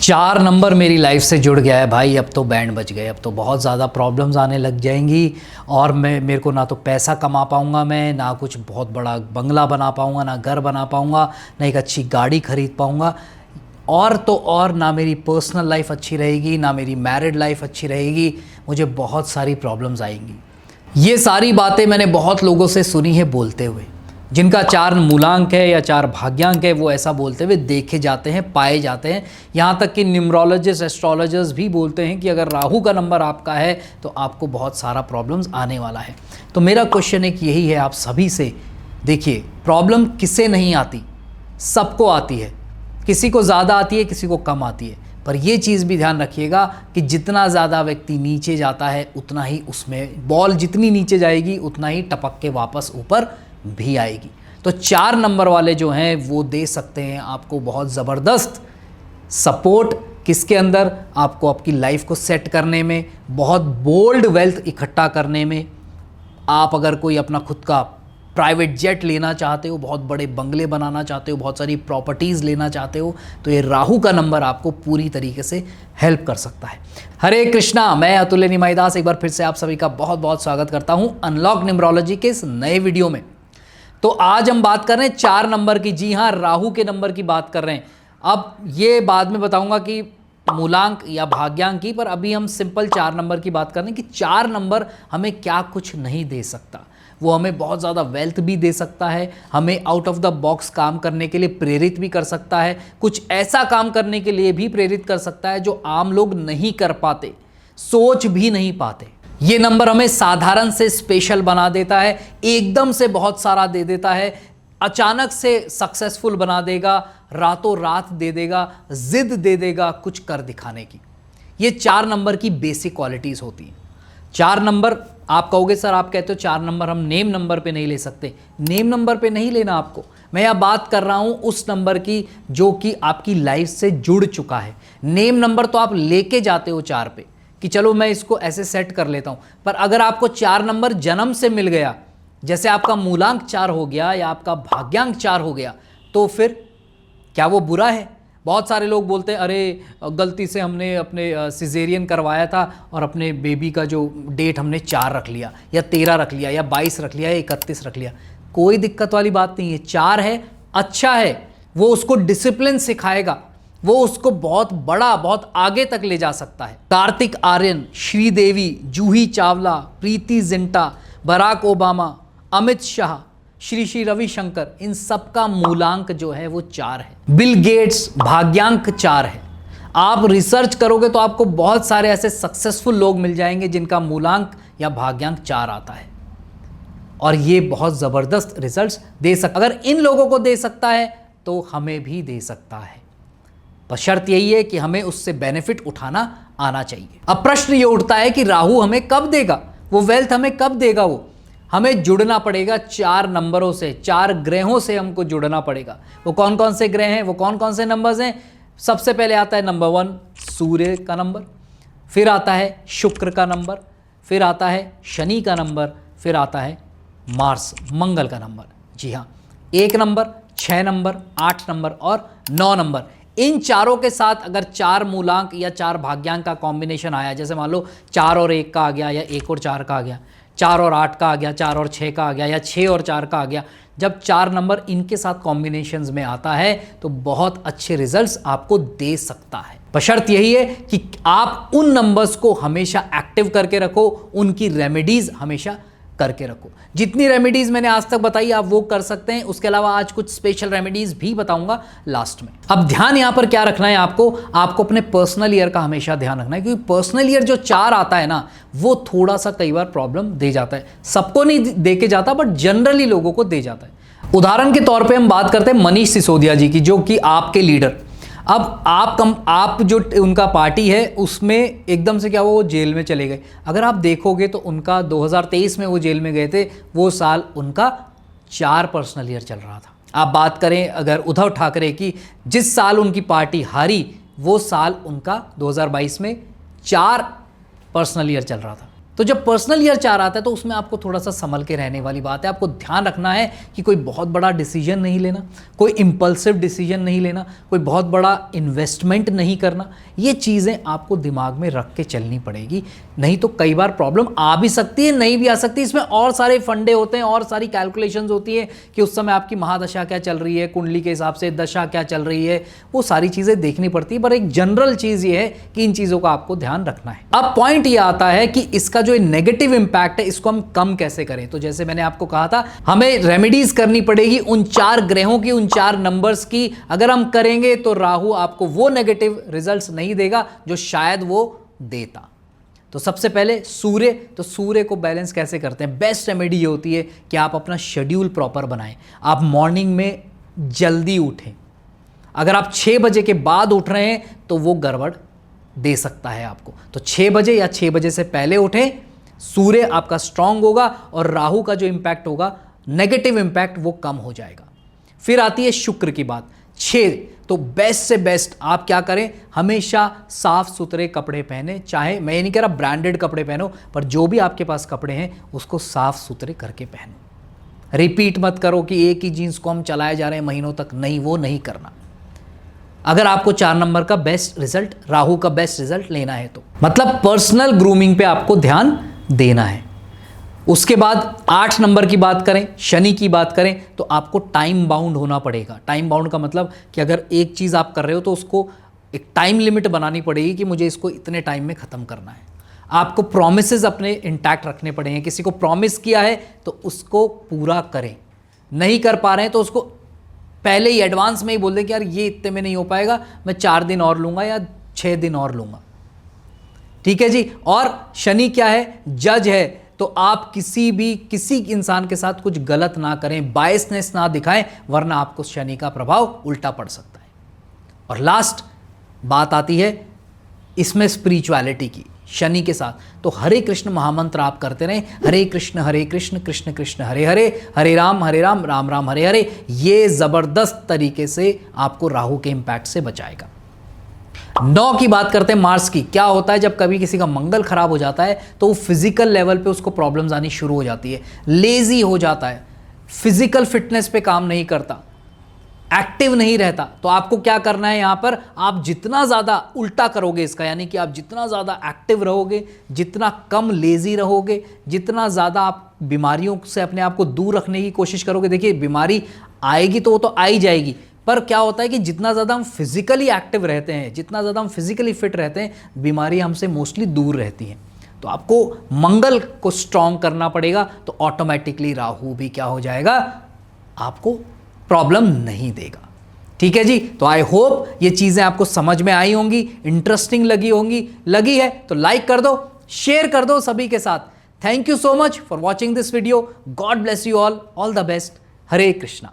4 number मेरी life से जुड़ गया है भाई। अब तो बैंड बज गए, अब तो बहुत ज़्यादा प्रॉब्लम्स आने लग जाएंगी और मेरे को ना तो पैसा कमा पाऊँगा मैं, ना कुछ बहुत बड़ा बंगला बना पाऊँगा, ना घर बना पाऊँगा, ना एक अच्छी गाड़ी खरीद पाऊँगा, और तो और ना मेरी पर्सनल लाइफ अच्छी रहेगी, ना मेरी मैरिड लाइफ अच्छी रहेगी। मुझे बहुत सारी प्रॉब्लम्स आएंगी। ये सारी बातें मैंने बहुत लोगों से सुनी है बोलते हुए, जिनका 4 मूलांक है या 4 भाग्यांक है, वो ऐसा बोलते हुए देखे जाते हैं, पाए जाते हैं। यहाँ तक कि न्यूमरोलॉजिस्ट, एस्ट्रोलॉजर्स भी बोलते हैं कि अगर राहु का नंबर आपका है तो आपको बहुत सारा प्रॉब्लम्स आने वाला है। तो मेरा क्वेश्चन एक यही है आप सभी से, देखिए प्रॉब्लम किसे नहीं आती, सबको आती है। किसी को ज़्यादा आती है, किसी को कम आती है, पर ये चीज़ भी ध्यान रखिएगा कि जितना ज़्यादा व्यक्ति नीचे जाता है उतना ही उसमें बॉल जितनी नीचे जाएगी उतना ही टपक के वापस ऊपर भी आएगी। तो 4 नंबर वाले जो हैं वो दे सकते हैं आपको बहुत ज़बरदस्त सपोर्ट। किसके अंदर? आपको आपकी लाइफ को सेट करने में, बहुत बोल्ड वेल्थ इकट्ठा करने में। आप अगर कोई अपना खुद का प्राइवेट जेट लेना चाहते हो, बहुत बड़े बंगले बनाना चाहते हो, बहुत सारी प्रॉपर्टीज़ लेना चाहते हो, तो ये राहु का नंबर आपको पूरी तरीके से हेल्प कर सकता है। हरे कृष्णा, मैं अतुल्य निमाईदास एक बार फिर से आप सभी का बहुत बहुत स्वागत करता हूं अनलॉक न्यूमरोलॉजी के इस नए वीडियो में। तो आज हम बात कर रहे हैं 4 नंबर की। जी हाँ, राहु के नंबर की बात कर रहे हैं। अब ये बाद में बताऊंगा कि मूलांक या भाग्यांक की, पर अभी हम सिंपल 4 नंबर की बात कर रहे हैं कि 4 नंबर हमें क्या कुछ नहीं दे सकता। वो हमें बहुत ज़्यादा वेल्थ भी दे सकता है, हमें आउट ऑफ द बॉक्स काम करने के लिए प्रेरित भी कर सकता है, कुछ ऐसा काम करने के लिए भी प्रेरित कर सकता है जो आम लोग नहीं कर पाते, सोच भी नहीं पाते। ये नंबर हमें साधारण से स्पेशल बना देता है, एकदम से बहुत सारा दे देता है, अचानक से सक्सेसफुल बना देगा, रातों रात दे देगा, जिद दे देगा कुछ कर दिखाने की। ये 4 नंबर की बेसिक क्वालिटीज़ होती हैं। 4 नंबर आप कहोगे सर, आप कहते हो 4 नंबर हम नेम नंबर पे नहीं ले सकते। नेम नंबर पे नहीं लेना आपको, मैं यह बात कर रहा हूं उस नंबर की जो कि आपकी लाइफ से जुड़ चुका है। नेम नंबर तो आप लेके जाते हो 4 पे कि चलो मैं इसको ऐसे सेट कर लेता हूं, पर अगर आपको 4 नंबर जन्म से मिल गया, जैसे आपका मूलांक 4 हो गया या आपका भाग्यांक 4 हो गया, तो फिर क्या वो बुरा है? बहुत सारे लोग बोलते हैं अरे गलती से हमने अपने सिजेरियन करवाया था और अपने बेबी का जो डेट हमने 4 रख लिया या 13 रख लिया या 22 रख लिया या 31 रख लिया। कोई दिक्कत वाली बात नहीं है, 4 है, अच्छा है, वो उसको डिसिप्लिन सिखाएगा, वो उसको बहुत बड़ा, बहुत आगे तक ले जा सकता है। कार्तिक आर्यन, श्रीदेवी, जूही चावला, प्रीति जिंटा, बराक ओबामा, अमित शाह, श्री रविशंकर, इन सब का मूलांक जो है वो 4 है। बिल गेट्स भाग्यांक 4 है। आप रिसर्च करोगे तो आपको बहुत सारे ऐसे सक्सेसफुल लोग मिल जाएंगे जिनका मूलांक या भाग्यांक 4 आता है, और ये बहुत ज़बरदस्त रिजल्ट्स दे सकता। अगर इन लोगों को दे सकता है तो हमें भी दे सकता है, पर शर्त यही है कि हमें उससे बेनिफिट उठाना आना चाहिए। अब प्रश्न ये उठता है कि राहु हमें कब देगा, वो वेल्थ हमें कब देगा? वो हमें जुड़ना पड़ेगा 4 नंबरों से, 4 ग्रहों से हमको जुड़ना पड़ेगा। वो कौन कौन से ग्रह हैं, वो कौन कौन से नंबर्स हैं? सबसे पहले आता है नंबर 1 सूर्य का नंबर, फिर आता है शुक्र का नंबर, फिर आता है शनि का नंबर, फिर आता है मार्स मंगल का नंबर। जी हाँ, 1 नंबर, 6 नंबर, 8 नंबर और 9 नंबर। इन चारों के साथ अगर 4 मूलांक या 4 भाग्यांक का कॉम्बिनेशन आया, जैसे मान लो 4 और 1 का आ गया, या 1 और 4 का आ गया, 4 और 8 का आ गया, 4 और 6 का आ गया, या 6 और 4 का आ गया, जब 4 नंबर इनके साथ कॉम्बिनेशंस में आता है तो बहुत अच्छे रिजल्ट्स आपको दे सकता है। बशर्त यही है कि आप उन नंबर्स को हमेशा एक्टिव करके रखो, उनकी रेमेडीज हमेशा करके रखो। जितनी रेमेडीज मैंने आज तक बताई आप वो कर सकते हैं, उसके अलावा आज कुछ स्पेशल रेमेडीज भी बताऊंगा लास्ट में। अब ध्यान यहां पर क्या रखना है आपको अपने पर्सनल ईयर का हमेशा ध्यान रखना है, क्योंकि पर्सनल ईयर जो 4 आता है ना, वो थोड़ा सा कई बार प्रॉब्लम दे जाता है। सबको नहीं दे के जाता, बट जनरली लोगों को दे जाता है। उदाहरण के तौर पर हम बात करते हैं मनीष सिसोदिया जी की, जो कि आपके लीडर। अब आप जो उनका पार्टी है उसमें एकदम से क्या वो जेल में चले गए। अगर आप देखोगे तो उनका 2023 में वो जेल में गए थे, वो साल उनका 4 पर्सनल ईयर चल रहा था। आप बात करें अगर उद्धव ठाकरे की, जिस साल उनकी पार्टी हारी वो साल उनका 2022 में 4 पर्सनल ईयर चल रहा था। तो जब पर्सनल ईयर 4 आता है तो उसमें आपको थोड़ा सा संभल के रहने वाली बात है। आपको ध्यान रखना है कि कोई बहुत बड़ा डिसीजन नहीं लेना, कोई इम्पल्सिव डिसीजन नहीं लेना, कोई बहुत बड़ा इन्वेस्टमेंट नहीं करना। ये चीज़ें आपको दिमाग में रख के चलनी पड़ेगी, नहीं तो कई बार प्रॉब्लम आ भी सकती है, नहीं भी आ सकती। इसमें और सारे फंडे होते हैं और सारी कैलकुलेशंस होती है कि उस समय आपकी महादशा क्या चल रही है, कुंडली के हिसाब से दशा क्या चल रही है, वो सारी चीज़ें देखनी पड़ती है। पर एक जनरल चीज़ ये है कि इन चीज़ों का आपको ध्यान रखना है। अब पॉइंट ये आता है कि इसका जो नेगेटिव इंपैक्ट है इसको हम कम कैसे करें। तो जैसे मैंने आपको कहा था, हमें रेमेडीज करनी पड़ेगी उन 4 ग्रहों की, उन 4 नंबर्स की। अगर हम करेंगे तो राहु आपको वो नेगेटिव रिजल्ट्स नहीं देगा जो शायद वो देता। तो सबसे पहले सूर्य, तो सूर्य को बैलेंस कैसे करते हैं? बेस्ट रेमेडी ये होती है कि आप अपना शेड्यूल प्रॉपर बनाएं। आप मॉर्निंग में जल्दी उठें। अगर आप 6 बजे के बाद उठ रहे हैं तो वो गड़बड़ दे सकता है आपको। तो 6 बजे या 6 बजे से पहले उठें, सूर्य आपका स्ट्रांग होगा और राहु का जो इंपैक्ट होगा, नेगेटिव इंपैक्ट, वो कम हो जाएगा। फिर आती है शुक्र की बात। 6, तो बेस्ट से बेस्ट आप क्या करें, हमेशा साफ सुथरे कपड़े पहने। चाहे मैं ये नहीं कह रहा ब्रांडेड कपड़े पहनो, पर जो भी आपके पास कपड़े हैं उसको साफ सुथरे करके पहनो। रिपीट मत करो कि एक ही जीन्स को हम चलाए जा रहे हैं महीनों तक, नहीं, वो नहीं करना। अगर आपको 4 नंबर का बेस्ट रिजल्ट, राहु का बेस्ट रिजल्ट लेना है तो मतलब पर्सनल ग्रूमिंग पे आपको ध्यान देना है। उसके बाद 8 नंबर की बात करें, शनि की बात करें, तो आपको टाइम बाउंड होना पड़ेगा। टाइम बाउंड का मतलब कि अगर एक चीज़ आप कर रहे हो तो उसको एक टाइम लिमिट बनानी पड़ेगी कि मुझे इसको इतने टाइम में ख़त्म करना है। आपको प्रॉमिसेस अपने इंटैक्ट रखने पड़ेंगे। किसी को प्रॉमिस किया है तो उसको पूरा करें। नहीं कर पा रहे हैं तो उसको पहले ही एडवांस में ही बोल दें कि यार ये इतने में नहीं हो पाएगा, मैं 4 दिन और लूँगा या 6 दिन और लूँगा। ठीक है जी। और शनि क्या है? जज है। तो आप किसी इंसान के साथ कुछ गलत ना करें, बायसनेस ना दिखाएं, वरना आपको शनि का प्रभाव उल्टा पड़ सकता है। और लास्ट बात आती है इसमें स्पिरिचुअलिटी की, शनि के साथ। तो हरे कृष्ण महामंत्र आप करते रहें, हरे कृष्ण कृष्ण कृष्ण हरे हरे, हरे राम राम राम हरे हरे। ये ज़बरदस्त तरीके से आपको राहु के इम्पैक्ट से बचाएगा। 9 की बात करते हैं, मार्स की। क्या होता है जब कभी किसी का मंगल खराब हो जाता है तो वो फिजिकल लेवल पे उसको प्रॉब्लम्स आनी शुरू हो जाती है, लेजी हो जाता है, फिजिकल फिटनेस पे काम नहीं करता, एक्टिव नहीं रहता। तो आपको क्या करना है, यहां पर आप जितना ज़्यादा उल्टा करोगे इसका, यानी कि आप जितना ज़्यादा एक्टिव रहोगे, जितना कम लेजी रहोगे, जितना ज़्यादा आप बीमारियों से अपने आप को दूर रखने की कोशिश करोगे। देखिए, बीमारी आएगी तो वो तो आ ही जाएगी, पर क्या होता है कि जितना ज़्यादा हम फिजिकली एक्टिव रहते हैं, जितना ज़्यादा हम फिजिकली फिट रहते हैं, बीमारी हमसे मोस्टली दूर रहती हैं। तो आपको मंगल को स्ट्रॉन्ग करना पड़ेगा, तो ऑटोमेटिकली राहु भी क्या हो जाएगा, आपको प्रॉब्लम नहीं देगा। ठीक है जी। तो आई होप ये चीज़ें आपको समझ में आई होंगी, इंटरेस्टिंग लगी होंगी। लगी है तो लाइक कर दो, शेयर कर दो सभी के साथ। Thank you so much for watching this video. God bless you all the best. Hare Krishna.